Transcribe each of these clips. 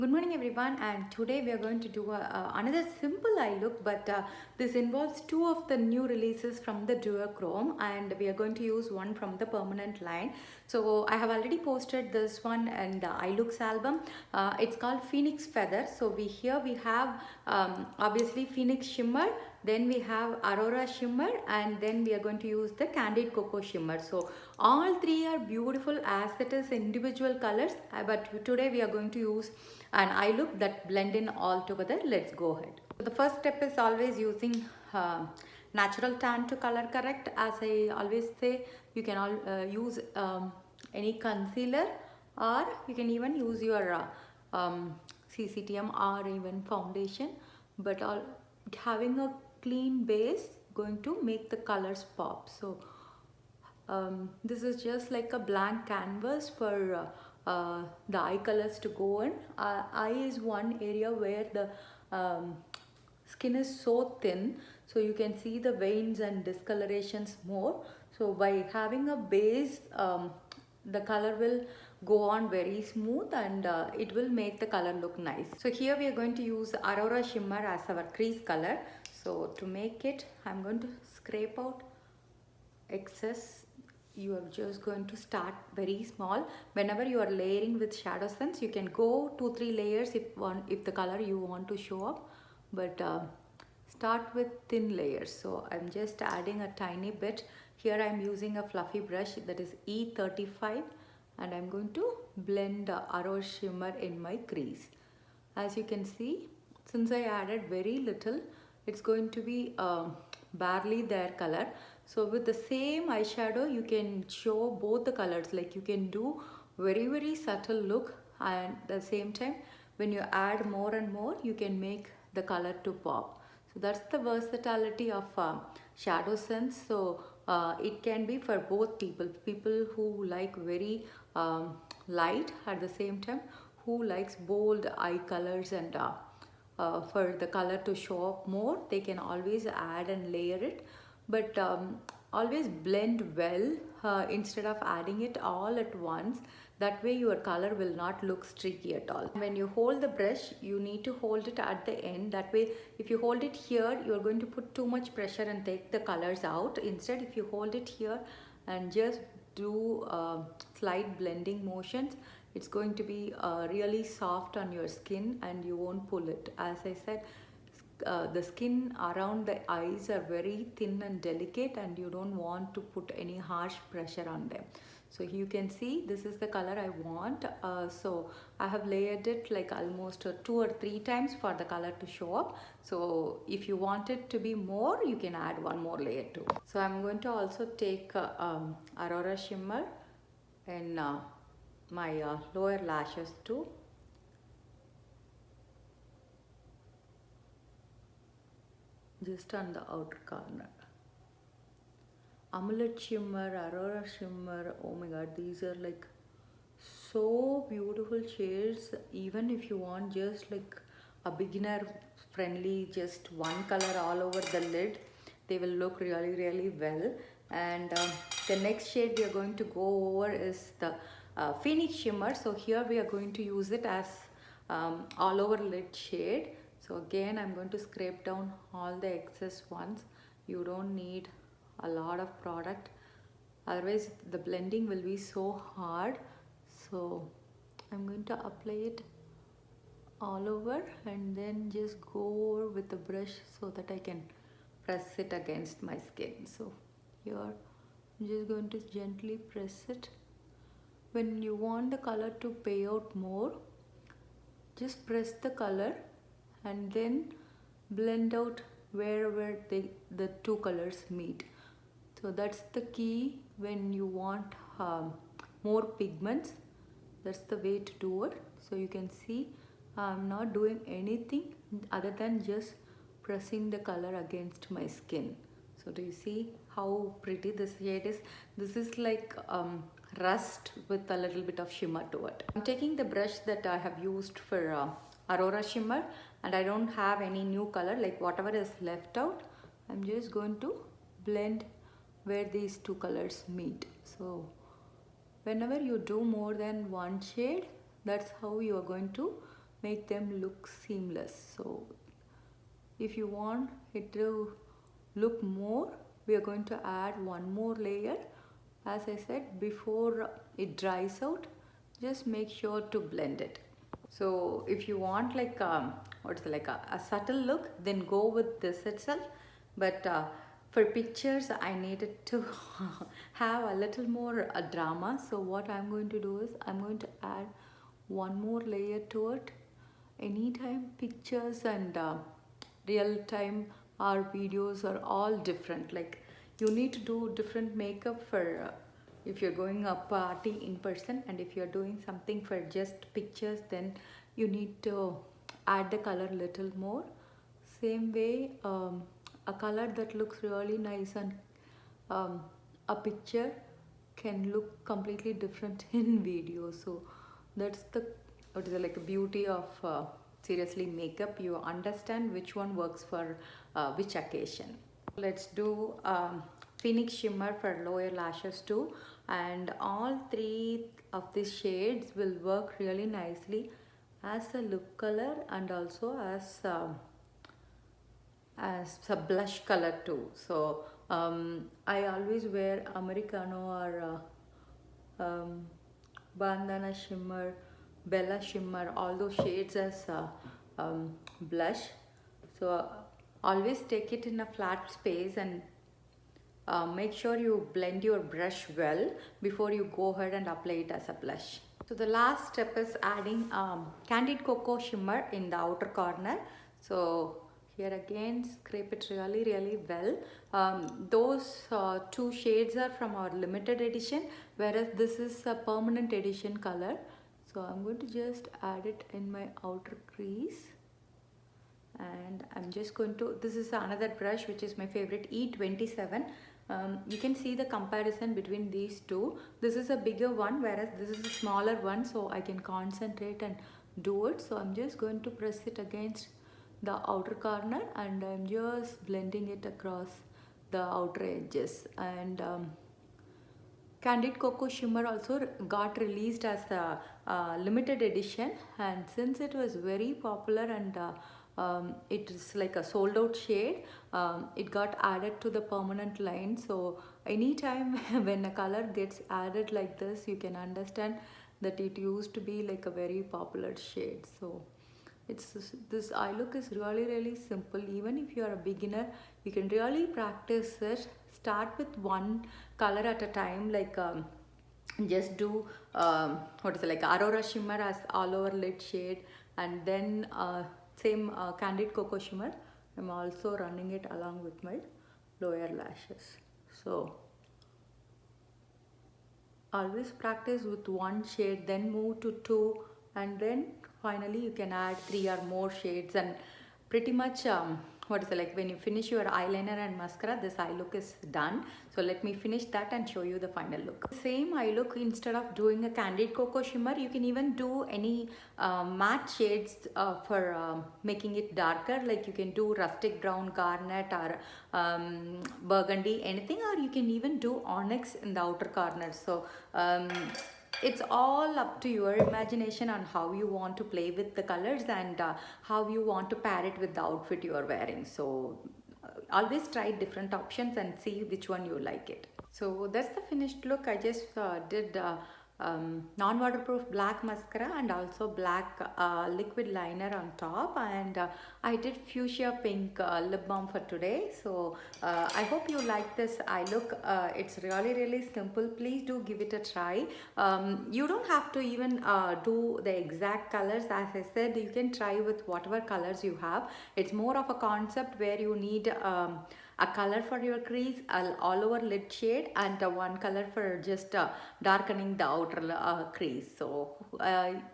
Good morning everyone, and today we are going to do another simple eye look, but this involves two of the new releases from the duochrome, and we are going to use one from the permanent line. So I have already posted this one in the eye looks album. It's called Phoenix Feather. So we have obviously Phoenix Shimmer, then we have Aurora Shimmer, and then we are going to use the Candid Cocoa Shimmer. So all three are beautiful as it is individual colors, but today we are going to use an eye look that blend in all together. Let's go ahead. So the first step is always using natural tan to color correct. As I always say, you can use any concealer, or you can even use your CCTM or even foundation, but having a clean base going to make the colors pop. So this is just like a blank canvas for the eye colors to go in. Eye is one area where the skin is so thin, so you can see the veins and discolorations more. So by having a base, the color will go on very smooth, and it will make the color look nice. So here we are going to use Aurora Shimmer as our crease color. So to make it, I'm going to scrape out excess. You are just going to start very small. Whenever you are layering with Shadow Sense, you can go 2-3 layers if the color you want to show up, but start with thin layers. So I'm just adding a tiny bit. Here I'm using a fluffy brush that is E35, and I'm going to blend Aurora Shimmer in my crease. As you can see, since I added very little, it's going to be barely their color. So with the same eyeshadow, you can show both the colors. Like you can do very subtle look, and at the same time, when you add more and more, you can make the color to pop. So that's the versatility of Shadow Sense. So it can be for both people who like very light, at the same time who likes bold eye colors, and for the color to show up more, they can always add and layer it, but always blend well instead of adding it all at once. That way your color will not look streaky at all. When you hold the brush, you need to hold it at the end. That way, if you hold it here, you're going to put too much pressure and take the colors out. Instead, if you hold it here and just do slight blending motions, it's going to be really soft on your skin and you won't pull it. As I said, the skin around the eyes are very thin and delicate, and you don't want to put any harsh pressure on them. So you can see this is the color I want. So I have layered it like almost 2 or 3 times for the color to show up. So if you want it to be more, you can add one more layer too. So I'm going to also take Aurora Shimmer in my lower lashes too. Just on the outer corner. Amulet Shimmer, Aurora Shimmer, oh my god, these are like so beautiful shades. Even if you want just like a beginner friendly, just one color all over the lid, they will look really well. And the next shade we are going to go over is the Phoenix Shimmer. So here we are going to use it as all over lid shade. So again, I'm going to scrape down all the excess ones. You don't need a lot of product, otherwise the blending will be so hard. So I'm going to apply it all over and then just go over with the brush so that I can press it against my skin. So here I'm just going to gently press it. When you want the color to pay out more, just press the color and then blend out wherever the two colors meet. So that's the key when you want more pigments. That's the way to do it. So you can see I'm not doing anything other than just pressing the color against my skin. So do you see how pretty this shade is? This is like rust with a little bit of shimmer to it. I'm taking the brush that I have used for Aurora Shimmer, and I don't have any new color, like whatever is left out, I'm just going to blend where these two colors meet. So whenever you do more than one shade, that's how you are going to make them look seamless. So if you want it to look more, we are going to add one more layer. As I said, before it dries out, just make sure to blend it. So if you want like what's like a subtle look, then go with this itself. But for pictures, I needed to have a little more drama. So what I'm going to do is I'm going to add one more layer to it. Anytime pictures and real time our videos are all different. Like you need to do different makeup for if you're going a party in person, and if you're doing something for just pictures, then you need to add the color little more. Same way, a color that looks really nice on a picture can look completely different in video. So that's the what is it, like the beauty of seriously makeup. You understand which one works for which occasion. Let's do Phoenix Shimmer for lower lashes too, and all three of these shades will work really nicely as a lip color and also as a blush color too. So I always wear Americano or Bandana Shimmer, Bella Shimmer, all those shades as blush. So always take it in a flat space and make sure you blend your brush well before you go ahead and apply it as a blush. So the last step is adding Candid Cocoa Shimmer in the outer corner. So here again, scrape it really well. Those two shades are from our limited edition, whereas this is a permanent edition color. So I'm going to just add it in my outer crease. And I'm just going to, this is another brush which is my favorite, E27. You can see the comparison between these two. This is a bigger one, whereas this is a smaller one, so I can concentrate and do it. So I'm just going to press it against the outer corner and I'm just blending it across the outer edges. And Candid Cocoa Shimmer also got released as a limited edition, and since it was very popular and it is like a sold out shade, it got added to the permanent line. So anytime when a color gets added like this, you can understand that it used to be like a very popular shade. So it's this eye look is really simple. Even if you are a beginner, you can really practice it. Start with one color at a time, like just do what is it, like Aurora Shimmer as all over lid shade, and then same Candid Cocoa Shimmer I'm also running it along with my lower lashes. So always practice with one shade, then move to two, and then finally you can add 3 or more shades. And pretty much what is it, like when you finish your eyeliner and mascara, this eye look is done. So let me finish that and show you the final look. Same eye look, instead of doing a Candid Cocoa Shimmer, you can even do any matte shades for making it darker. Like you can do rustic brown, garnet, or burgundy, anything, or you can even do onyx in the outer corner. So it's all up to your imagination on how you want to play with the colors and how you want to pair it with the outfit you are wearing. So always try different options and see which one you like it. So that's the finished look. I just did non-waterproof black mascara and also black liquid liner on top, and I did fuchsia pink lip balm for today. So I hope you like this eye look. It's really simple. Please do give it a try. You don't have to even do the exact colors. As I said, you can try with whatever colors you have. It's more of a concept where you need a color for your crease, all over lid shade, and one color for just darkening the outer crease. So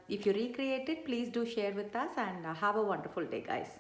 if you recreate it, please do share with us, and have a wonderful day, guys.